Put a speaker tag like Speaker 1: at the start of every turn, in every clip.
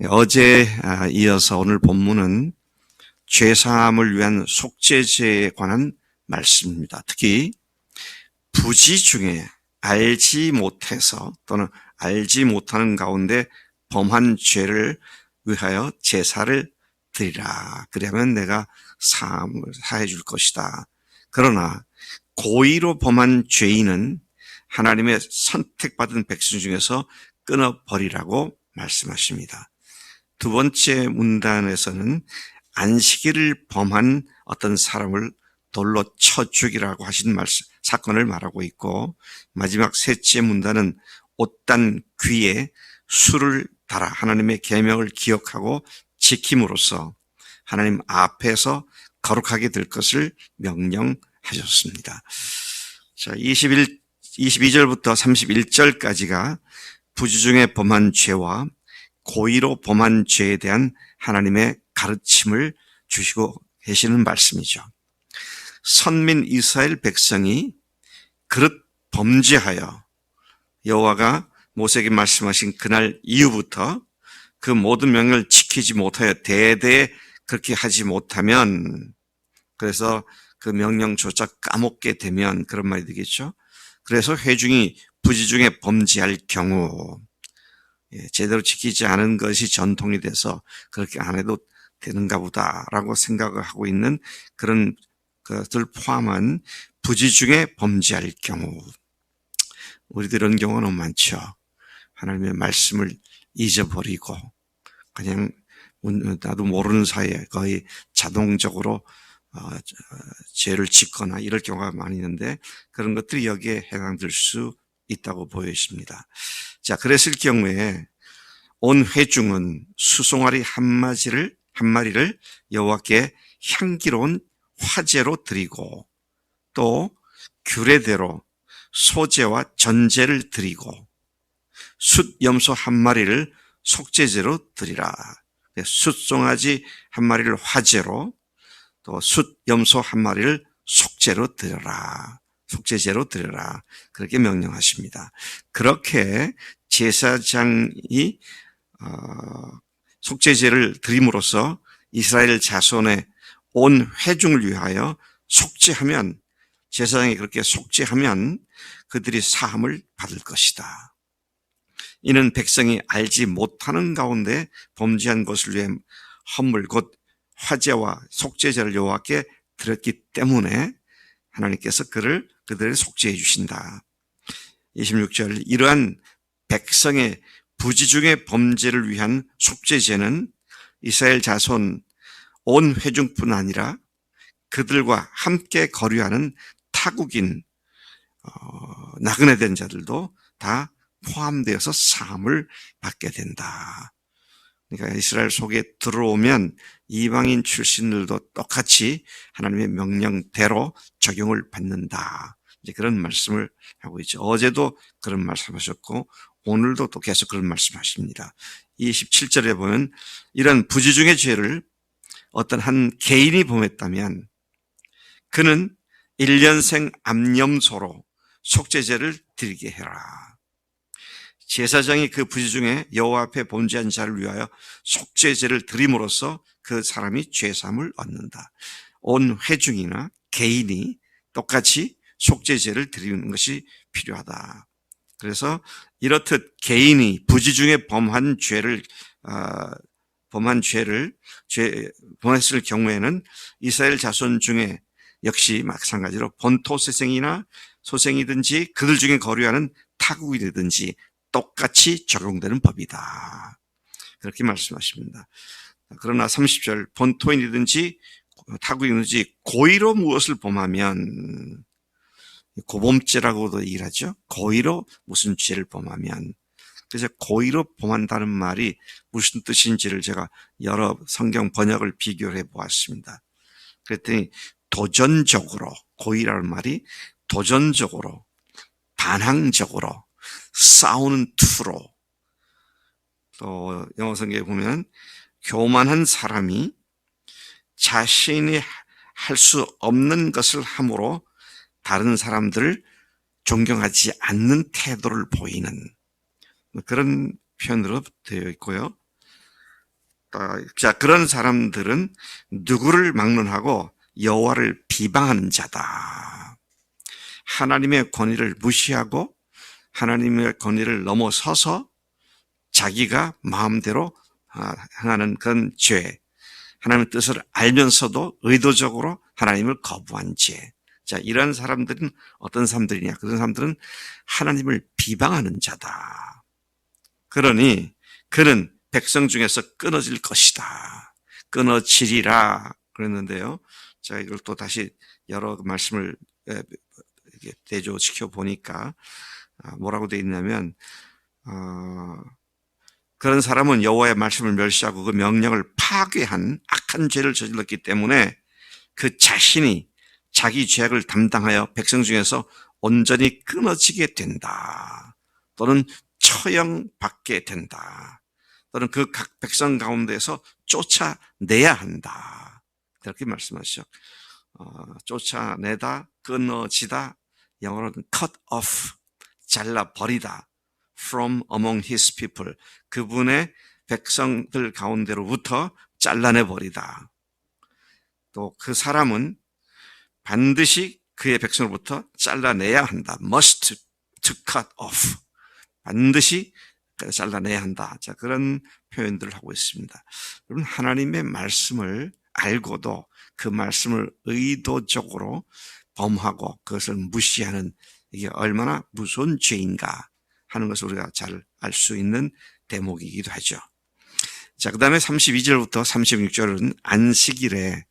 Speaker 1: 어제 이어서 오늘 본문은 죄사함을 위한 속죄제에 관한 말씀입니다. 특히 부지 중에 알지 못해서 또는 알지 못하는 가운데 범한 죄를 위하여 제사를 드리라. 그러면 내가 사함을 사해 줄 것이다. 그러나 고의로 범한 죄인은 하나님의 선택받은 백성 중에서 끊어버리라고 말씀하십니다. 두 번째 문단에서는 안식일을 범한 어떤 사람을 돌로 쳐 죽이라고 하신 사건을 말하고 있고, 마지막 셋째 문단은 옷단 귀에 술을 달아 하나님의 계명을 기억하고 지킴으로써 하나님 앞에서 거룩하게 될 것을 명령하셨습니다. 자, 22절부터 31절까지가 부지 중에 범한 죄와 고의로 범한 죄에 대한 하나님의 가르침을 주시고 계시는 말씀이죠. 선민 이스라엘 백성이 그릇 범죄하여 여호와가 모세에게 말씀하신 그날 이후부터 그 모든 명령을 지키지 못하여 대대에 그렇게 하지 못하면, 그래서 그 명령조차 까먹게 되면 그런 말이 되겠죠. 그래서 회중이 부지 중에 범죄할 경우 제대로 지키지 않은 것이 전통이 돼서 그렇게 안 해도 되는가 보다라고 생각을 하고 있는 그런 것들 포함한 부지 중에 범죄할 경우, 우리들 이런 경우는 많죠. 하나님의 말씀을 잊어버리고 그냥 나도 모르는 사이에 거의 자동적으로 죄를 짓거나 이럴 경우가 많이 있는데, 그런 것들이 여기에 해당될 수 있다고 보여집니다. 자, 그랬을 경우에 온 회중은 수송아리 한 마리를 여호와께 향기로운 화제로 드리고, 또 규례대로 소제와 전제를 드리고 숫 염소 한 마리를 속죄제로 드리라. 숫송아지 한 마리를 화제로, 또 숫 염소 한 마리를 속죄로 드려라. 속죄제로 드려라. 그렇게 명령하십니다. 그렇게 제사장이 속죄제를 드림으로써 이스라엘 자손의 온 회중을 위하여 속죄하면, 제사장이 그렇게 속죄하면 그들이 사함을 받을 것이다. 이는 백성이 알지 못하는 가운데 범죄한 것을 위해 헌물 곧 화제와 속죄제를 여호와께 드렸기 때문에 하나님께서 그들을 속죄해 주신다. 26절, 이러한 백성의 부지 중의 범죄를 위한 속죄제는 이스라엘 자손 온 회중뿐 아니라 그들과 함께 거류하는 타국인 나그네 된 자들도 다 포함되어서 사함을 받게 된다. 그러니까 이스라엘 속에 들어오면 이방인 출신들도 똑같이 하나님의 명령대로 적용을 받는다. 이제 그런 말씀을 하고 있죠. 어제도 그런 말씀하셨고 오늘도 또 계속 그런 말씀하십니다. 27절에 보면 이런 부지 중의 죄를 어떤 한 개인이 범했다면 그는 1년생 암염소로 속죄제를 드리게 해라. 제사장이 그 부지 중에 여호와 앞에 범죄한 자를 위하여 속죄제를 드림으로써 그 사람이 죄사함을 얻는다. 온 회중이나 개인이 똑같이 속죄제를 드리는 것이 필요하다. 그래서 이렇듯 개인이 부지 중에 범했을 경우에는 이스라엘 자손 중에 역시 마찬가지로 본토세생이나 소생이든지 그들 중에 거류하는 타국이든지 똑같이 적용되는 법이다. 그렇게 말씀하십니다. 그러나 30절, 본토인이든지 타국이든지 고의로 무엇을 범하면, 고범죄라고도 얘기를 하죠. 고의로 무슨 죄를 범하면. 그래서 고의로 범한다는 말이 무슨 뜻인지를 제가 여러 성경 번역을 비교를 해보았습니다. 그랬더니 도전적으로, 고의라는 말이 도전적으로, 반항적으로, 싸우는 투로, 또 영어 성경에 보면 교만한 사람이 자신이 할 수 없는 것을 함으로 다른 사람들을 존경하지 않는 태도를 보이는 그런 표현으로 되어 있고요. 자, 그런 사람들은 누구를 막론하고 여호와를 비방하는 자다. 하나님의 권위를 무시하고 하나님의 권위를 넘어서서 자기가 마음대로 행하는 그런 죄, 하나님의 뜻을 알면서도 의도적으로 하나님을 거부한 죄. 자, 이런 사람들은 어떤 사람들이냐? 그런 사람들은 하나님을 비방하는 자다. 그러니 그는 백성 중에서 끊어질 것이다. 끊어지리라 그랬는데요. 자, 이걸 또 다시 여러 말씀을 대조시켜 보니까 뭐라고 되어 있냐면 그런 사람은 여호와의 말씀을 멸시하고 그 명령을 파괴한 악한 죄를 저질렀기 때문에 그 자신이 자기 죄악을 담당하여 백성 중에서 온전히 끊어지게 된다. 또는 처형받게 된다. 또는 그 각 백성 가운데서 쫓아내야 한다. 그렇게 말씀하시죠. 쫓아내다, 끊어지다, 영어로는 cut off, 잘라버리다. from among his people, 그분의 백성들 가운데로부터 잘라내버리다. 또 그 사람은 반드시 그의 백성으로부터 잘라내야 한다. must to cut off. 반드시 잘라내야 한다. 자, 그런 표현들을 하고 있습니다. 여러분, 하나님의 말씀을 알고도 그 말씀을 의도적으로 범하고 그것을 무시하는 이게 얼마나 무서운 죄인가 하는 것을 우리가 잘 알 수 있는 대목이기도 하죠. 자, 그 다음에 32절부터 36절은 안식일에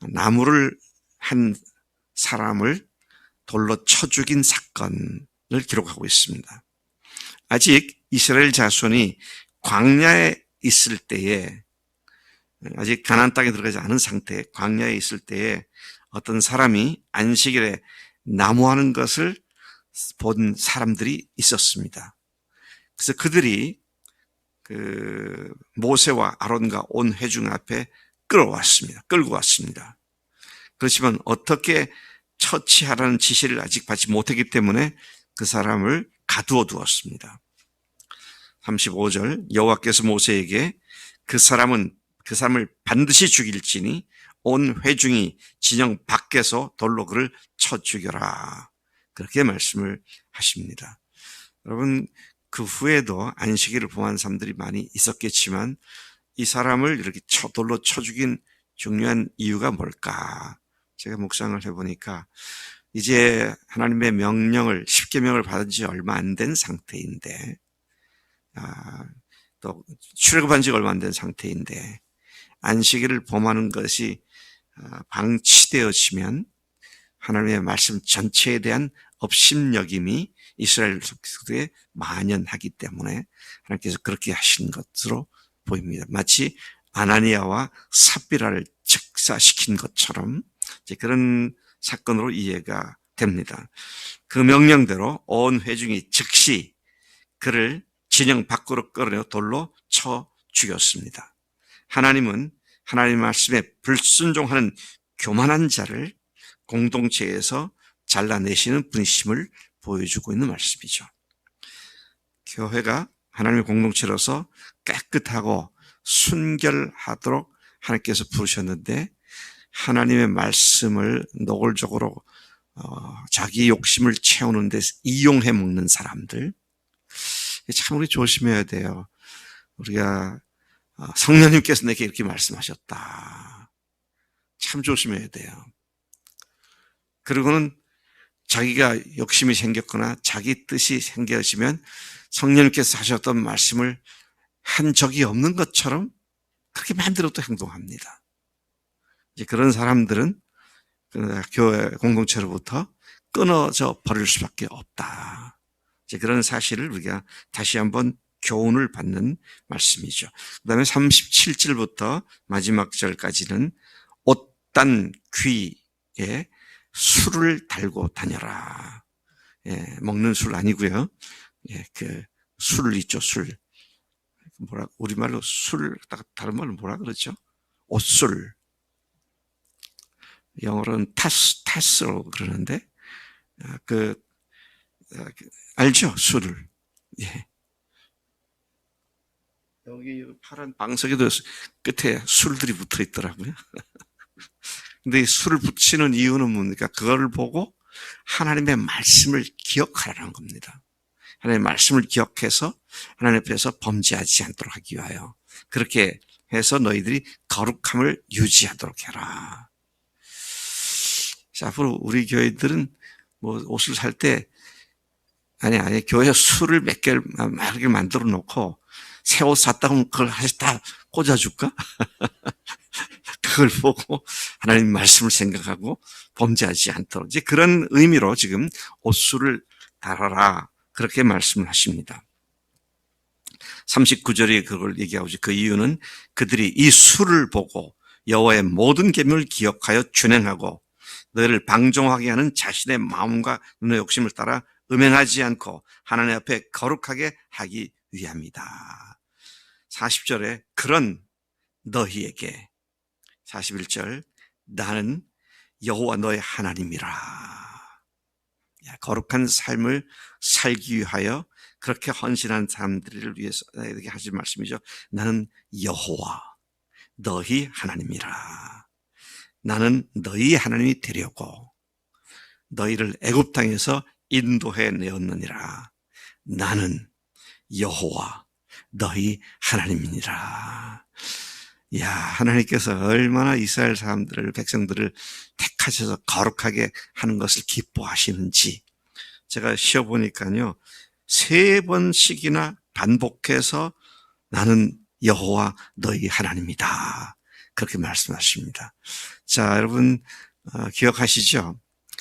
Speaker 1: 나무를 한 사람을 돌로 쳐 죽인 사건을 기록하고 있습니다. 아직 이스라엘 자손이 광야에 있을 때에, 아직 가나안 땅에 들어가지 않은 상태에 광야에 있을 때에 어떤 사람이 안식일에 나무하는 것을 본 사람들이 있었습니다. 그래서 그들이 모세와 아론과 온 회중 앞에 끌고 왔습니다. 그렇지만 어떻게 처치하라는 지시를 아직 받지 못했기 때문에 그 사람을 가두어 두었습니다. 35절, 여호와께서 모세에게 그 사람을 반드시 죽일지니 온 회중이 진영 밖에서 돌로 그를 쳐 죽여라. 그렇게 말씀을 하십니다. 여러분, 그 후에도 안식일을 범한 사람들이 많이 있었겠지만 이 사람을 이렇게 돌로 쳐 죽인 중요한 이유가 뭘까? 제가 묵상을 해보니까 이제 하나님의 명령을, 십계명을 받은 지 얼마 안 된 상태인데, 또 출애굽한 지 얼마 안 된 상태인데 안식일을 범하는 것이 방치되어지면 하나님의 말씀 전체에 대한 업신여김이 이스라엘 속에 만연하기 때문에 하나님께서 그렇게 하신 것으로 보입니다. 마치 아나니아와 삽비라를 즉사시킨 것처럼 이제 그런 사건으로 이해가 됩니다. 그 명령대로 온 회중이 즉시 그를 진영 밖으로 끌어내어 돌로 쳐 죽였습니다. 하나님은 하나님의 말씀에 불순종하는 교만한 자를 공동체에서 잘라내시는 분이심을 보여주고 있는 말씀이죠. 교회가 하나님의 공동체로서 깨끗하고 순결하도록 하나님께서 부르셨는데 하나님의 말씀을 노골적으로 자기 욕심을 채우는 데 이용해 먹는 사람들, 참 우리 조심해야 돼요. 우리가 성령님께서 내게 이렇게 말씀하셨다. 참 조심해야 돼요. 그리고는 자기가 욕심이 생겼거나 자기 뜻이 생겨지면 성령님께서 하셨던 말씀을 한 적이 없는 것처럼 그렇게 마음대로 또 행동합니다. 이제 그런 사람들은 교회 공동체로부터 끊어져 버릴 수밖에 없다. 이제 그런 사실을 우리가 다시 한번 교훈을 받는 말씀이죠. 그 다음에 37절부터 마지막 절까지는 옷단 귀에 술을 달고 다녀라. 예, 먹는 술 아니고요. 예, 그 술 있죠, 술. 우리말로 술, 다른 말로 뭐라 그러죠? 옷술. 영어로는 타스로 그러는데, 알죠? 술을. 예. 여기 파란 방석에도 끝에 술들이 붙어 있더라고요. 근데 이 술을 붙이는 이유는 뭡니까? 그걸 보고 하나님의 말씀을 기억하라는 겁니다. 하나님의 말씀을 기억해서 하나님 앞에서 범죄하지 않도록 하기 위하여 그렇게 해서 너희들이 거룩함을 유지하도록 해라. 자, 앞으로 우리 교회들은 뭐 옷을 살 때 아니 교회에서 술을 몇 개를 이렇게 만들어 놓고 새 옷 샀다 하면 그걸 다시 다 꽂아줄까? 그걸 보고 하나님 말씀을 생각하고 범죄하지 않도록 이제 그런 의미로 지금 옷술을 달아라 그렇게 말씀을 하십니다. 39절에 그걸 얘기하고 있죠. 그 이유는 그들이 이 술을 보고 여호와의 모든 계명을 기억하여 준행하고 너희를 방종하게 하는 자신의 마음과 눈의 욕심을 따라 음행하지 않고 하나님 앞에 거룩하게 하기 위함이다. 40절에 그런 너희에게 41절 나는 여호와 너의 하나님이라. 거룩한 삶을 살기 위하여 그렇게 헌신한 사람들을 위해서 이렇게 하신 말씀이죠. 나는 여호와 너희 하나님이라. 나는 너희 하나님이 되려고 너희를 애굽 땅에서 인도해 내었느니라. 나는 여호와 너희 하나님이니라. 야, 하나님께서 얼마나 이스라엘 사람들을, 백성들을 택하셔서 거룩하게 하는 것을 기뻐하시는지 제가 쉬어보니까요, 3번씩이나 반복해서 나는 여호와 너희 하나님이다. 그렇게 말씀하십니다. 자, 여러분 기억하시죠?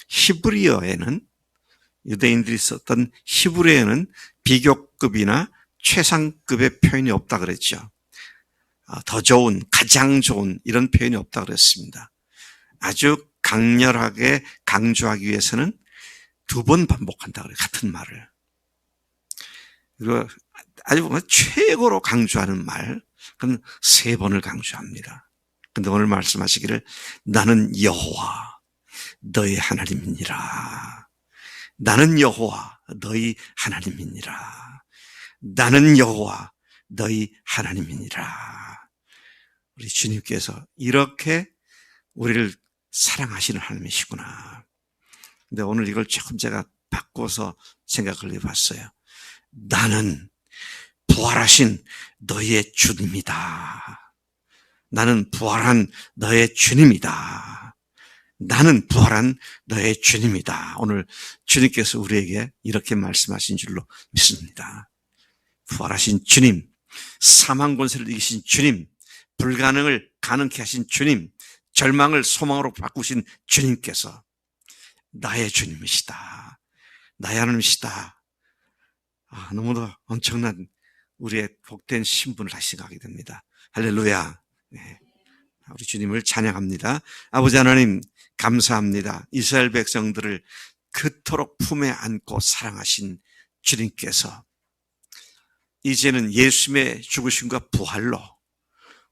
Speaker 1: 히브리어에는 유대인들이 썼던 히브리어에는 비교급이나 최상급의 표현이 없다 그랬죠. 더 좋은, 가장 좋은 이런 표현이 없다 그랬습니다. 아주 강렬하게 강조하기 위해서는 2번 반복한다 그래요. 같은 말을. 그리고 아주 최고로 강조하는 말, 그건 3번을 강조합니다. 근데 오늘 말씀하시기를 나는 여호와 너희 하나님이니라. 나는 여호와 너희 하나님이니라. 나는 여호와 너희 하나님이니라. 우리 주님께서 이렇게 우리를 사랑하시는 하나님이시구나. 근데 오늘 이걸 조금 제가 바꿔서 생각을 해봤어요. 나는 부활하신 너희의 주님이다. 나는 부활한 너의 주님이다. 나는 부활한 너의 주님이다. 오늘 주님께서 우리에게 이렇게 말씀하신 줄로 믿습니다. 부활하신 주님, 사망 권세를 이기신 주님, 불가능을 가능케 하신 주님, 절망을 소망으로 바꾸신 주님께서 나의 주님이시다. 나의 하나님이시다. 너무도 엄청난 우리의 복된 신분을 다시 생각하게 됩니다. 할렐루야. 네. 우리 주님을 찬양합니다. 아버지 하나님 감사합니다. 이스라엘 백성들을 그토록 품에 안고 사랑하신 주님께서 이제는 예수님의 죽으심과 부활로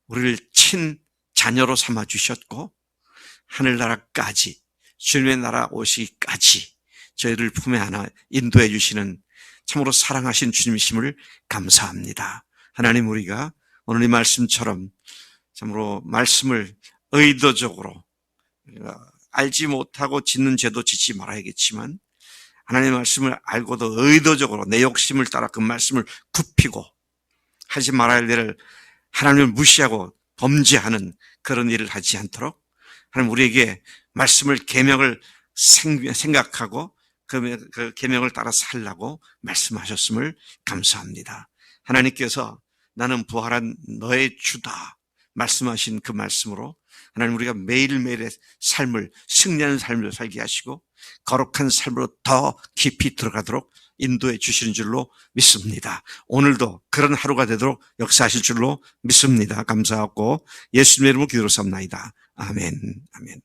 Speaker 1: 우리를 친 자녀로 삼아 주셨고 하늘나라까지 주님의 나라 오시기까지 저희를 품에 안아 인도해 주시는 참으로 사랑하신 주님이심을 감사합니다. 하나님, 우리가 오늘 이 말씀처럼 참으로 말씀을 의도적으로 알지 못하고 짓는 죄도 짓지 말아야겠지만 하나님의 말씀을 알고도 의도적으로 내 욕심을 따라 그 말씀을 굽히고 하지 말아야 할 일을 하나님을 무시하고 범죄하는 그런 일을 하지 않도록 하나님 우리에게 말씀을 계명을 생각하고 그 계명을 따라 살라고 말씀하셨음을 감사합니다. 하나님께서 나는 부활한 너의 주다 말씀하신 그 말씀으로 하나님 우리가 매일매일의 삶을 승리하는 삶을 살게 하시고 거룩한 삶으로 더 깊이 들어가도록 인도해 주시는 줄로 믿습니다. 오늘도 그런 하루가 되도록 역사하실 줄로 믿습니다. 감사하고 예수님의 이름으로 기도로 삼나이다. 아멘. 아멘.